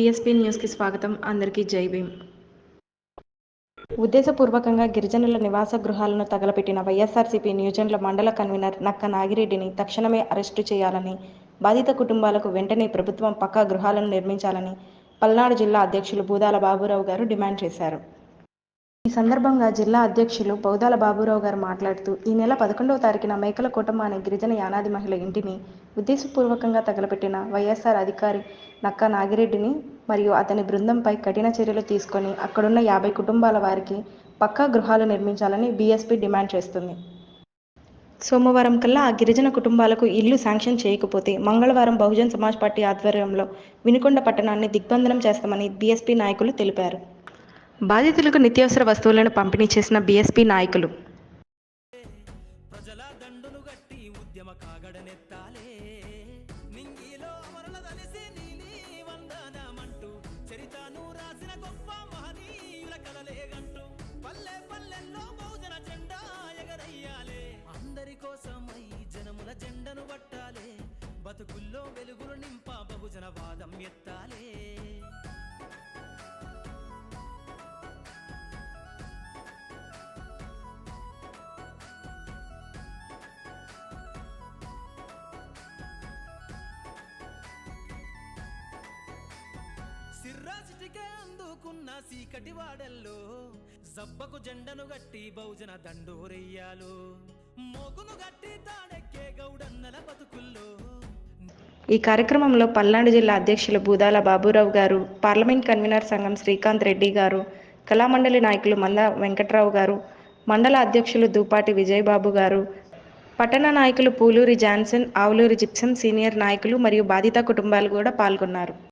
BSP న్యూస్కి స్వాగతం. అందరికీ జై భీమ్. ఉద్దేశపూర్వకంగా గిరిజనుల నివాస గృహాలను తగలపెట్టిన వైఎస్ఆర్సీపీ న్యూజెండ్ల మండల కన్వీనర్ నక్క నాగిరెడ్డిని తక్షణమే అరెస్టు చేయాలని, బాధిత కుటుంబాలకు వెంటనే ప్రభుత్వం పక్కా గృహాలను నిర్మించాలని పల్నాడు జిల్లా అధ్యక్షులు బూదాల బాబురావు గారు డిమాండ్ చేశారు. ఈ సందర్భంగా జిల్లా అధ్యక్షులు బౌదాల బాబురావు గారు మాట్లాడుతూ, ఈ నెల 11వ తారీఖున మేకల కోటమ్మ అనే గిరిజన యానాది మహిళ ఇంటిని ఉద్దేశపూర్వకంగా తగలపెట్టిన వైఎస్ఆర్ అధికారి నక్కా నాగిరెడ్డిని మరియు అతని బృందంపై కఠిన చర్యలు తీసుకొని అక్కడున్న 50 కుటుంబాల వారికి పక్కా గృహాలు నిర్మించాలని బీఎస్పీ డిమాండ్ చేస్తుంది. సోమవారం కల్లా ఆ గిరిజన కుటుంబాలకు ఇల్లు శాంక్షన్ చేయకపోతే మంగళవారం బహుజన్ సమాజ్ పార్టీ ఆధ్వర్యంలో వినుకొండ పట్టణాన్ని దిగ్బంధనం చేస్తామని బీఎస్పీ నాయకులు తెలిపారు. బాధితులకు నిత్యావసర వస్తువులను పంపిణీ చేసిన బీఎస్పీ నాయకులు జెండను పట్టాలే, బతుకుల్లో వెలుగులు నింప బహుజన వాదం ఎత్తాలే. సిర్రాసిటికే అందుకున్న సీకటి వాడల్లో జబ్బకు జెండను గట్టి బహుజన దండోరెయ్యాలు, మోగును గట్టి తాడెక్కే గౌడన్నల బతుకుల్లో. ఈ కార్యక్రమంలో పల్నాడు జిల్లా అధ్యక్షులు బూదాల బాబురావు గారు, పార్లమెంట్ కన్వీనర్ సంఘం శ్రీకాంత్ రెడ్డి గారు, కళామండలి నాయకులు మంద వెంకట్రావు గారు, మండల అధ్యక్షులు దూపాటి విజయబాబు గారు, పట్టణ నాయకులు పూలూరి జాన్సన్, ఆవులూరి జిప్సం, సీనియర్ నాయకులు మరియు బాధిత కుటుంబాలు కూడా పాల్గొన్నారు.